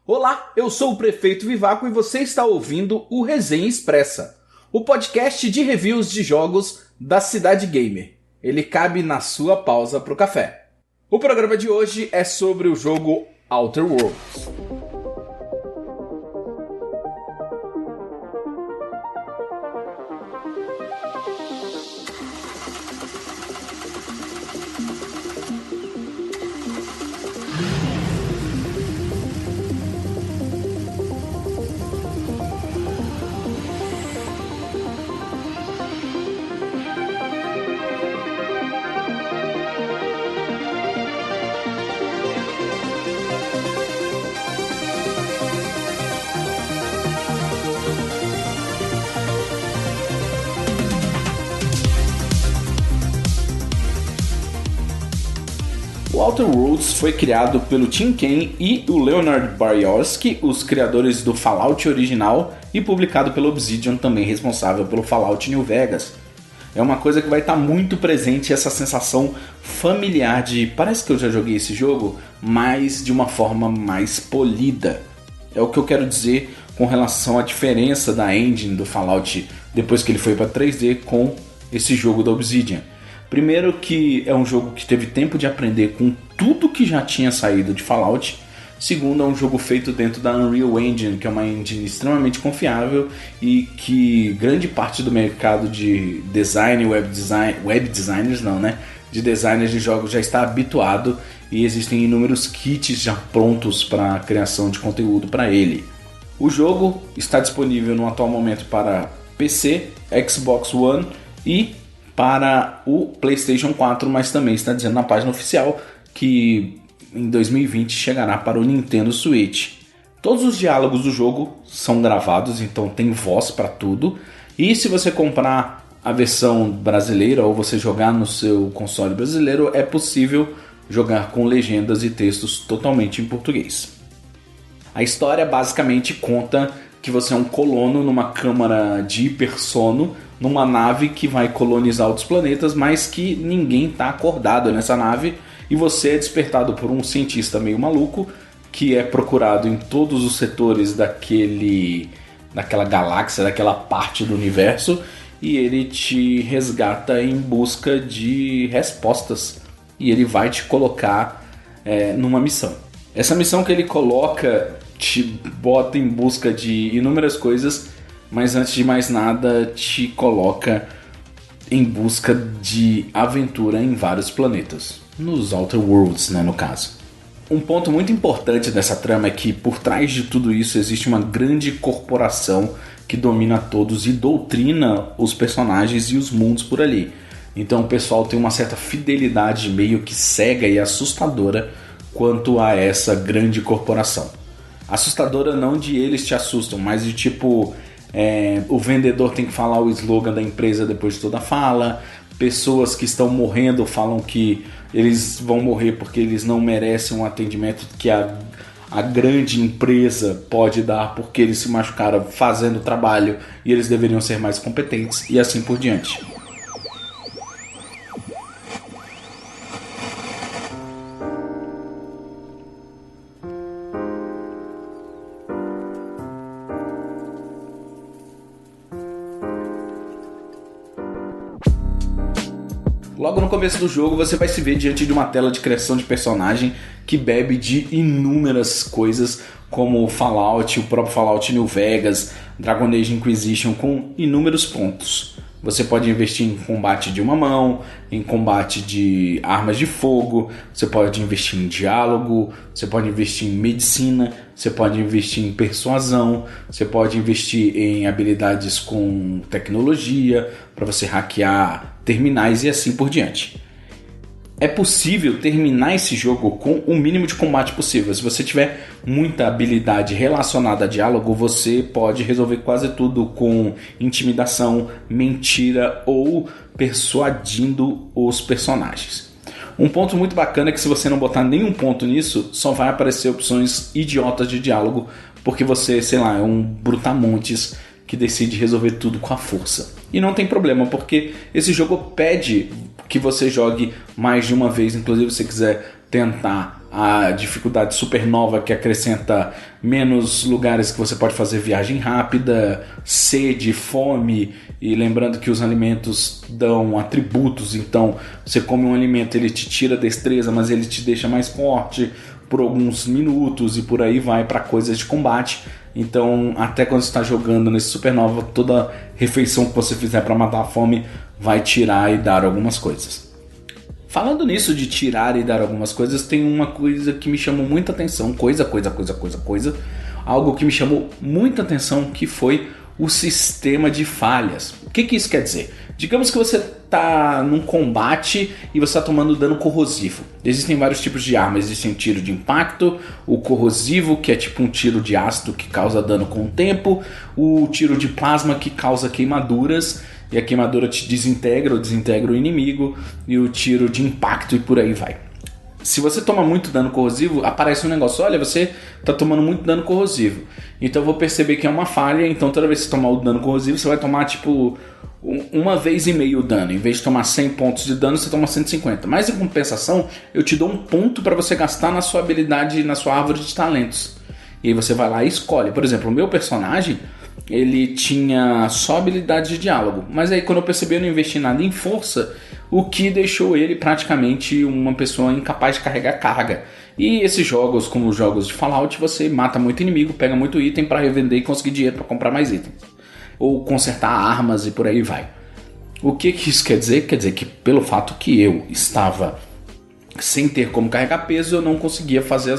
Olá, eu sou o Prefeito Vivaco e você está ouvindo o Resenha Expressa, o podcast de reviews de jogos da Cidade Gamer. Ele cabe na sua pausa pro café. O programa de hoje é sobre o jogo Outer Worlds. O Outer Worlds foi criado pelo Tim Cain e o Leonard Boyarsky, os criadores do Fallout original, e publicado pela Obsidian, também responsável pelo Fallout New Vegas. É uma coisa que vai estar muito presente, essa sensação familiar de parece que eu já joguei esse jogo, mas de uma forma mais polida. É o que eu quero dizer com relação à diferença da engine do Fallout depois que ele foi para 3D com esse jogo da Obsidian. Primeiro que é um jogo que teve tempo de aprender com tudo que já tinha saído de Fallout. Segundo, é um jogo feito dentro da Unreal Engine, que é uma engine extremamente confiável e que grande parte do mercado de design, de designers de jogos já está habituado e existem inúmeros kits já prontos para a criação de conteúdo para ele. O jogo está disponível no atual momento para PC, Xbox One e para o PlayStation 4, mas também está dizendo na página oficial que em 2020 chegará para o Nintendo Switch. Todos os diálogos do jogo são gravados, então tem voz para tudo. E se você comprar a versão brasileira ou você jogar no seu console brasileiro, é possível jogar com legendas e textos totalmente em português. A história basicamente conta que você é um colono numa câmara de hipersono, numa nave que vai colonizar outros planetas, mas que ninguém está acordado nessa nave, e você é despertado por um cientista meio maluco que é procurado em todos os setores daquela galáxia, daquela parte do universo, e ele te resgata em busca de respostas e ele vai te colocar numa missão. Essa missão que ele coloca te bota em busca de inúmeras coisas, mas antes de mais nada te coloca em busca de aventura em vários planetas, nos Outer Worlds, no caso. Um ponto muito importante dessa trama é que por trás de tudo isso existe uma grande corporação que domina todos e doutrina os personagens e os mundos por ali. Então o pessoal tem uma certa fidelidade meio que cega e assustadora quanto a essa grande corporação. Assustadora não de eles te assustam, mas de tipo o vendedor tem que falar o slogan da empresa depois de toda a fala. Pessoas que estão morrendo falam que eles vão morrer porque eles não merecem um atendimento que a grande empresa pode dar porque eles se machucaram fazendo o trabalho e eles deveriam ser mais competentes e assim por diante. Logo no começo do jogo você vai se ver diante de uma tela de criação de personagem que bebe de inúmeras coisas como Fallout, o próprio Fallout New Vegas, Dragon Age Inquisition, com inúmeros pontos. Você pode investir em combate de uma mão, em combate de armas de fogo, você pode investir em diálogo, você pode investir em medicina, você pode investir em persuasão, você pode investir em habilidades com tecnologia, para você hackear terminais e assim por diante. É possível terminar esse jogo com o mínimo de combate possível. Se você tiver muita habilidade relacionada a diálogo, você pode resolver quase tudo com intimidação, mentira ou persuadindo os personagens. Um ponto muito bacana é que se você não botar nenhum ponto nisso, só vai aparecer opções idiotas de diálogo, porque você, sei lá, é um brutamontes que decide resolver tudo com a força. E não tem problema, porque esse jogo pede que você jogue mais de uma vez, inclusive se você quiser tentar a dificuldade supernova, que acrescenta menos lugares que você pode fazer viagem rápida, sede, fome, e lembrando que os alimentos dão atributos, então você come um alimento, ele te tira destreza, mas ele te deixa mais forte por alguns minutos, e por aí vai para coisas de combate. Então até quando você está jogando nesse supernova, toda refeição que você fizer para matar a fome vai tirar e dar algumas coisas. Falando nisso de tirar e dar algumas coisas, tem uma coisa que me chamou muita atenção, algo que me chamou muita atenção, que foi o sistema de falhas. O que isso quer dizer? Digamos que você está num combate e você está tomando dano corrosivo. Existem vários tipos de armas, existe um tiro de impacto, o corrosivo, que é tipo um tiro de ácido que causa dano com o tempo, o tiro de plasma, que causa queimaduras, e a queimadura te desintegra ou desintegra o inimigo, e o tiro de impacto, e por aí vai. Se você toma muito dano corrosivo, aparece um negócio, olha, você está tomando muito dano corrosivo. Então eu vou perceber que é uma falha, então toda vez que você tomar o dano corrosivo, você vai tomar tipo uma vez e meio o dano. Em vez de tomar 100 pontos de dano, você toma 150. Mas em compensação, eu te dou um ponto para você gastar na sua habilidade, na sua árvore de talentos. E aí você vai lá e escolhe. Por exemplo, o meu personagem, ele tinha só habilidade de diálogo, mas aí quando eu percebi, eu não investi nada em força, o que deixou ele praticamente uma pessoa incapaz de carregar carga. E esses jogos, como os jogos de Fallout, você mata muito inimigo, pega muito item para revender e conseguir dinheiro para comprar mais itens, ou consertar armas e por aí vai. O que isso quer dizer? Quer dizer que pelo fato que eu estava sem ter como carregar peso, eu não conseguia fazer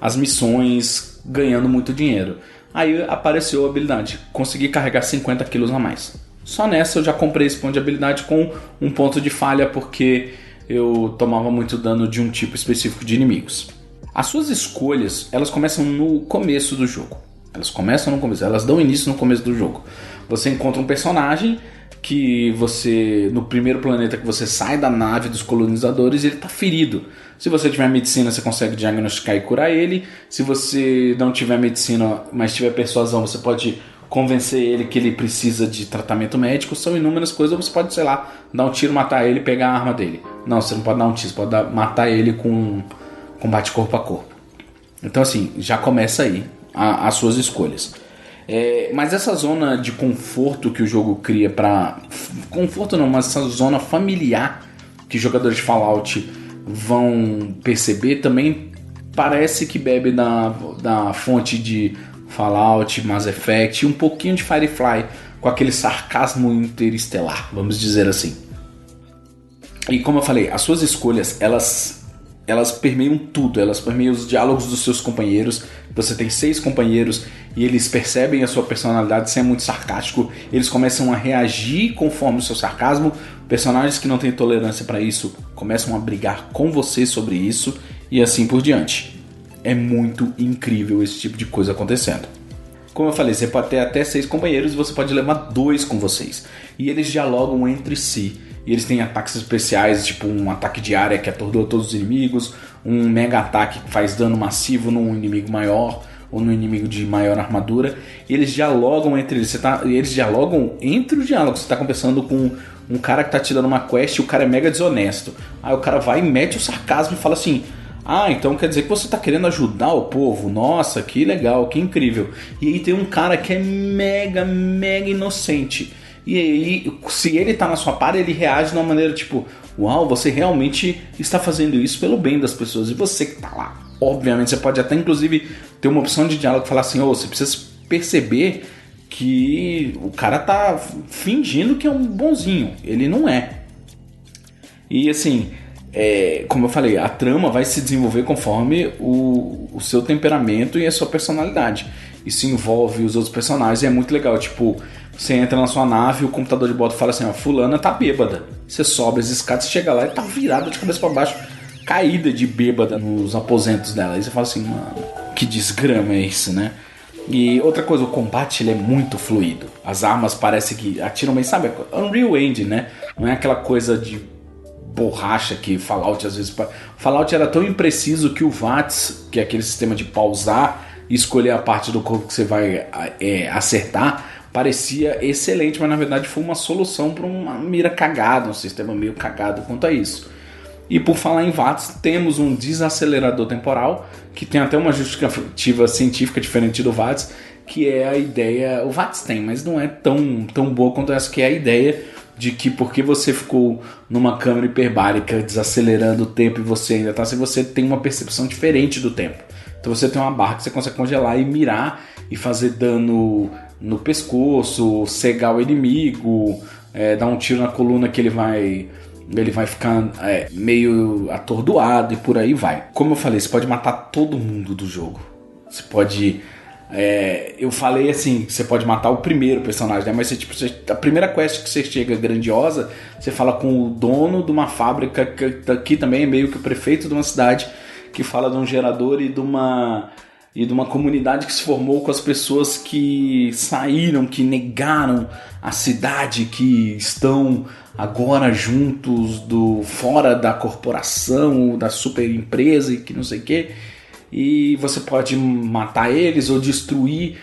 as missões ganhando muito dinheiro. Aí apareceu a habilidade, consegui carregar 50 quilos a mais. Só nessa eu já comprei esse ponto de habilidade com um ponto de falha, porque eu tomava muito dano de um tipo específico de inimigos. As suas escolhas, elas começam no começo do jogo. Elas dão início no começo do jogo. Você encontra um personagem que você, no primeiro planeta que você sai da nave dos colonizadores, ele está ferido. Se você tiver medicina, você consegue diagnosticar e curar ele. Se você não tiver medicina, mas tiver persuasão, você pode convencer ele que ele precisa de tratamento médico. São inúmeras coisas. Você pode, sei lá, dar um tiro, matar ele e pegar a arma dele. Não, você não pode dar um tiro, você pode matar ele com combate corpo a corpo. Então assim, já começa aí as suas escolhas. Mas essa zona de conforto que o jogo cria para... Conforto não, mas essa zona familiar que jogadores de Fallout vão perceber também parece que bebe da fonte de Fallout, Mass Effect e um pouquinho de Firefly, com aquele sarcasmo interestelar, vamos dizer assim. E como eu falei, as suas escolhas, elas permeiam tudo, elas permeiam os diálogos dos seus companheiros. Você tem 6 companheiros e eles percebem a sua personalidade, se é muito sarcástico, eles começam a reagir conforme o seu sarcasmo. Personagens que não têm tolerância para isso começam a brigar com você sobre isso, e assim por diante. É muito incrível esse tipo de coisa acontecendo. Como eu falei, você pode ter até 6 companheiros e você pode levar 2 com vocês, e eles dialogam entre si. E eles têm ataques especiais, tipo um ataque de área que atordoa todos os inimigos, um mega ataque que faz dano massivo num inimigo maior ou num inimigo de maior armadura. E eles dialogam entre eles. Eles dialogam entre os diálogos. Você está conversando com um cara que está te dando uma quest e o cara é mega desonesto. Aí o cara vai e mete o sarcasmo e fala assim: ah, então quer dizer que você está querendo ajudar o povo? Nossa, que legal, que incrível. E aí tem um cara que é mega inocente. E aí, se ele tá na sua par, ele reage de uma maneira tipo: uau, você realmente está fazendo isso pelo bem das pessoas. E você que tá lá, obviamente, você pode até inclusive ter uma opção de diálogo, falar assim: você precisa perceber que o cara tá fingindo que é um bonzinho. Ele não é. E assim, como eu falei, a trama vai se desenvolver conforme o seu temperamento e a sua personalidade. Isso envolve os outros personagens e é muito legal. Tipo, você entra na sua nave e o computador de bordo fala assim: ó, fulana tá bêbada. Você sobe as escadas, chega lá e tá virada de cabeça pra baixo, caída de bêbada nos aposentos dela. Aí você fala assim: mano, que desgrama é isso, né? E outra coisa, o combate ele é muito fluido. As armas parecem que atiram bem, sabe? Unreal Engine, né? Não é aquela coisa de borracha que Fallout às vezes... Fallout era tão impreciso que o VATS, que é aquele sistema de pausar e escolher a parte do corpo que você vai acertar, parecia excelente, mas na verdade foi uma solução para uma mira cagada, um sistema meio cagado quanto a isso. E por falar em VATS, temos um desacelerador temporal, que tem até uma justificativa científica diferente do VATS, que é a ideia... O VATS tem, mas não é tão boa quanto essa, que é a ideia de que porque você ficou numa câmera hiperbárica desacelerando o tempo e você ainda está assim, você tem uma percepção diferente do tempo. Então você tem uma barra que você consegue congelar e mirar e fazer dano no pescoço, cegar o inimigo, dar um tiro na coluna que ele vai ficar meio atordoado e por aí vai. Como eu falei, você pode matar todo mundo do jogo. Você pode... eu falei assim, você pode matar o primeiro personagem, né? Mas a primeira quest que você chega grandiosa, você fala com o dono de uma fábrica, que aqui também é meio que o prefeito de uma cidade, que fala de um gerador e de uma comunidade que se formou com as pessoas que saíram, que negaram a cidade, que estão agora juntos fora da corporação, da super empresa e que não sei o que. E você pode matar eles ou destruir.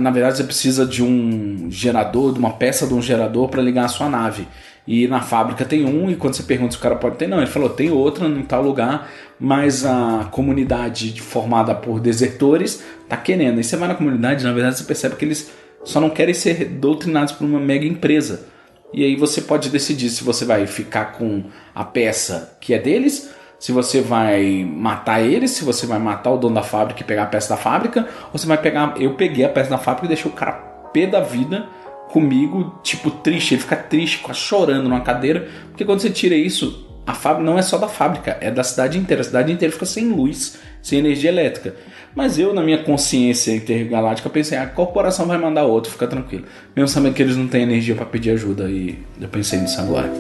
Na verdade, você precisa de um gerador, de uma peça de um gerador para ligar a sua nave. E na fábrica tem um, e quando você pergunta se o cara pode ter, não, ele falou, tem outra em tal lugar, mas a comunidade formada por desertores tá querendo. E você vai na comunidade, na verdade você percebe que eles só não querem ser doutrinados por uma mega empresa. E aí você pode decidir se você vai ficar com a peça que é deles, se você vai matar eles, se você vai matar o dono da fábrica e pegar a peça da fábrica, ou você vai pegar... Eu peguei a peça da fábrica e deixei o cara pé da vida comigo, tipo, triste. Ele fica triste, quase chorando numa cadeira, porque quando você tira isso, a fábrica não é só da fábrica, é da cidade inteira. A cidade inteira fica sem luz, sem energia elétrica. Mas eu, na minha consciência intergaláctica, pensei, a corporação vai mandar outro, fica tranquilo. Mesmo sabendo que eles não têm energia para pedir ajuda, e eu pensei nisso agora.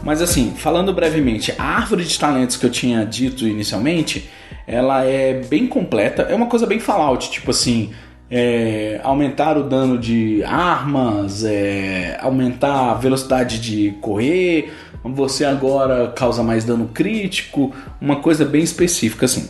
Mas assim, falando brevemente, a árvore de talentos que eu tinha dito inicialmente, ela é bem completa, é uma coisa bem Fallout, tipo assim, aumentar o dano de armas, aumentar a velocidade de correr, você agora causa mais dano crítico, uma coisa bem específica assim.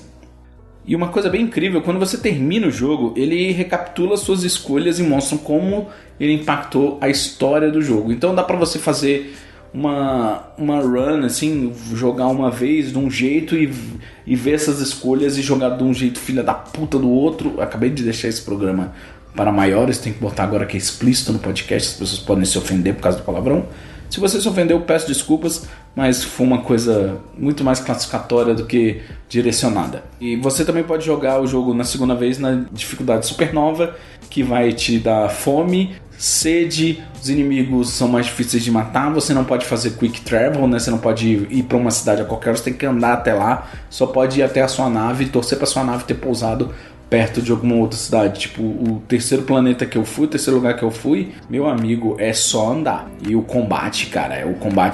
E uma coisa bem incrível, quando você termina o jogo, ele recapitula suas escolhas e mostra como ele impactou a história do jogo. Então dá pra você fazer uma run, assim, jogar uma vez de um jeito e ver essas escolhas e jogar de um jeito filha da puta do outro. Eu acabei de deixar esse programa para maiores, tem que botar agora que é explícito no podcast, as pessoas podem se ofender por causa do palavrão. Se você se ofendeu, peço desculpas, mas foi uma coisa muito mais classificatória do que direcionada. E você também pode jogar o jogo na segunda vez na dificuldade supernova, que vai te dar fome, sede, os inimigos são mais difíceis de matar, você não pode fazer quick travel, né? Você não pode ir para uma cidade a qualquer hora, você tem que andar até lá, só pode ir até a sua nave e torcer para sua nave ter pousado perto de alguma outra cidade. Tipo, o terceiro planeta que eu fui, o terceiro lugar que eu fui, meu amigo, é só andar. E o combate, cara,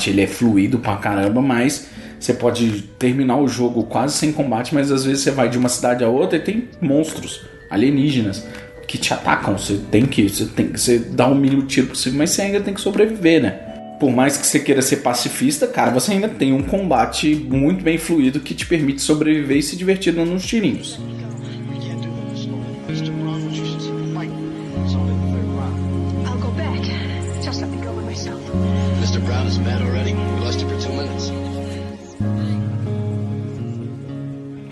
ele é fluido pra caramba, mas você pode terminar o jogo quase sem combate, mas às vezes você vai de uma cidade a outra e tem monstros alienígenas que te atacam. Você dá o mínimo tiro possível, mas você ainda tem que sobreviver, né? Por mais que você queira ser pacifista, cara, você ainda tem um combate muito bem fluido que te permite sobreviver e se divertir dando uns tirinhos.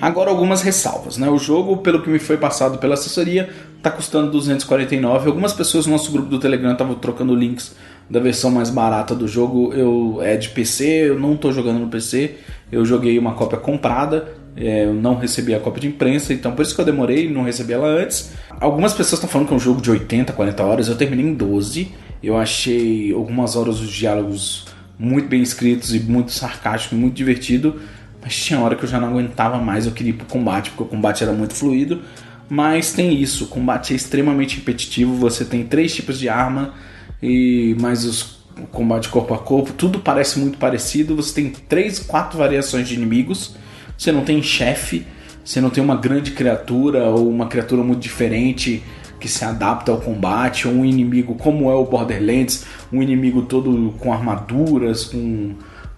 Agora algumas ressalvas, né? O jogo, pelo que me foi passado pela assessoria, tá custando R$249. Algumas pessoas no nosso grupo do Telegram estavam trocando links da versão mais barata do jogo. É de PC, eu não tô jogando no PC. Eu joguei uma cópia comprada, eu não recebi a cópia de imprensa, então por isso que eu demorei, não recebi ela antes. Algumas pessoas estão falando que é um jogo de 80, 40 horas, eu terminei em 12. Eu achei algumas horas os diálogos muito bem escritos e muito sarcástico, muito divertido. Mas tinha hora que eu já não aguentava mais, eu queria ir pro combate, porque o combate era muito fluido. mas tem isso, o combate é extremamente repetitivo, você tem 3 tipos de arma, e mais o combate corpo a corpo, tudo parece muito parecido, você tem 3, 4 variações de inimigos, você não tem chefe, você não tem uma grande criatura ou uma criatura muito diferente que se adapta ao combate, ou um inimigo como é o Borderlands, um inimigo todo com armaduras,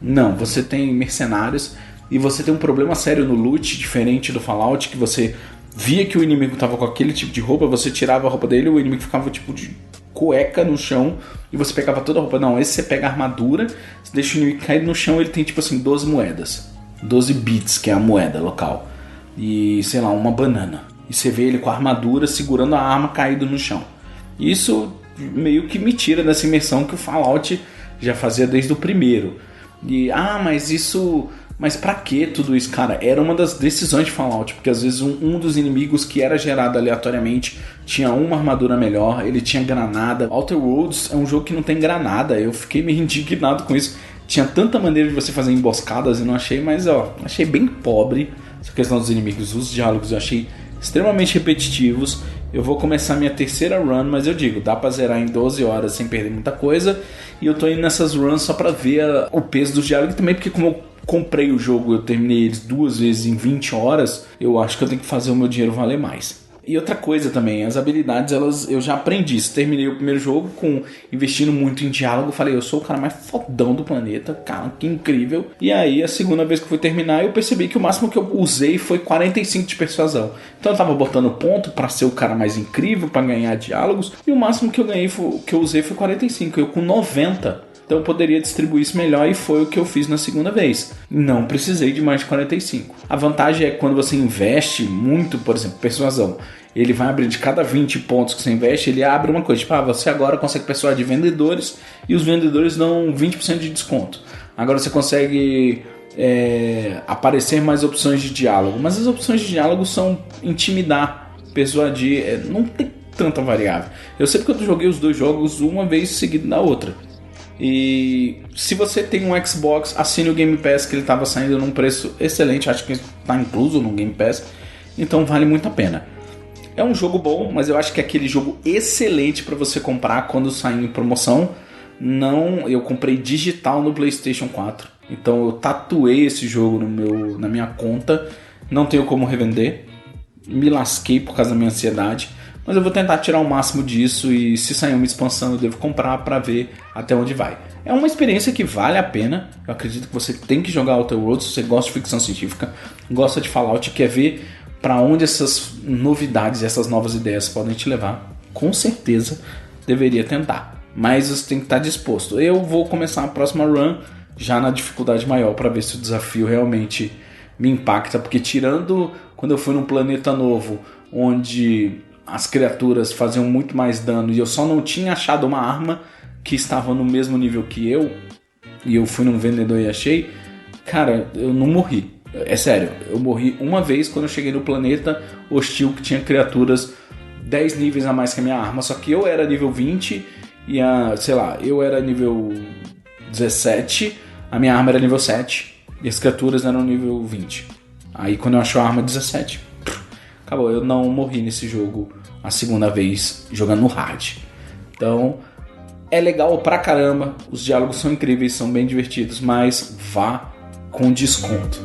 Não, você tem mercenários e você tem um problema sério no loot, diferente do Fallout, que você via que o inimigo tava com aquele tipo de roupa, você tirava a roupa dele e o inimigo ficava tipo de cueca no chão e você pegava toda a roupa. Não, esse você pega a armadura, você deixa o inimigo cair no chão, ele tem tipo assim 12 moedas, 12 bits, que é a moeda local, e sei lá, uma banana, e você vê ele com a armadura segurando a arma caído no chão. Isso meio que me tira dessa imersão que o Fallout já fazia desde o primeiro. E, mas pra que tudo isso? Cara, era uma das decisões de Fallout, porque às vezes um dos inimigos que era gerado aleatoriamente tinha uma armadura melhor, ele tinha granada. Outer Worlds é um jogo que não tem granada, eu fiquei meio indignado com isso. Tinha tanta maneira de você fazer emboscadas e não achei, mas achei bem pobre essa questão dos inimigos. Os diálogos eu achei extremamente repetitivos. Eu vou começar minha terceira run, mas eu digo, dá pra zerar em 12 horas sem perder muita coisa. E eu tô indo nessas runs só pra ver o peso dos diálogos também, porque como eu comprei o jogo, eu terminei eles 2 vezes em 20 horas, eu acho que eu tenho que fazer o meu dinheiro valer mais. E outra coisa também, as habilidades, eu já aprendi. Terminei o primeiro jogo investindo muito em diálogo. Falei, eu sou o cara mais fodão do planeta, cara, que incrível. E aí, a segunda vez que eu fui terminar, eu percebi que o máximo que eu usei foi 45 de persuasão. Então eu tava botando ponto pra ser o cara mais incrível, pra ganhar diálogos. E o máximo que eu usei foi 45, eu com 90. Então eu poderia distribuir isso melhor e foi o que eu fiz na segunda vez. Não precisei de mais de 45. A vantagem é que quando você investe muito, por exemplo, persuasão, ele vai abrir de cada 20 pontos que você investe, ele abre uma coisa, tipo, você agora consegue persuadir vendedores e os vendedores dão 20% de desconto. Agora você consegue aparecer mais opções de diálogo, mas as opções de diálogo são intimidar, persuadir, não tem tanta variável. Eu sei porque eu joguei os 2 jogos uma vez seguido da outra. E se você tem um Xbox, assine o Game Pass, que ele estava saindo num preço excelente, acho que está incluso no Game Pass, então vale muito a pena. É um jogo bom, mas eu acho que é aquele jogo excelente para você comprar quando sair em promoção. Não, eu comprei digital no PlayStation 4, então eu tatuei esse jogo na minha conta, não tenho como revender, me lasquei por causa da minha ansiedade. Mas eu vou tentar tirar o máximo disso e se sair uma expansão eu devo comprar para ver até onde vai. É uma experiência que vale a pena. Eu acredito que você tem que jogar Outer Worlds se você gosta de ficção científica, gosta de Fallout e quer ver para onde essas novidades e essas novas ideias podem te levar. Com certeza deveria tentar, mas você tem que estar disposto. Eu vou começar a próxima run já na dificuldade maior para ver se o desafio realmente me impacta, porque tirando quando eu fui num planeta novo onde as criaturas faziam muito mais dano e eu só não tinha achado uma arma que estava no mesmo nível que eu, e eu fui num vendedor e achei, cara, eu não morri. É sério, eu morri uma vez quando eu cheguei no planeta hostil que tinha criaturas 10 níveis a mais que a minha arma, só que eu era nível 20 e eu era nível 17, a minha arma era nível 7 e as criaturas eram nível 20. Aí quando eu achei a arma 17, acabou, eu não morri nesse jogo a segunda vez jogando no hard. Então é legal pra caramba, os diálogos são incríveis, são bem divertidos, mas vá com desconto.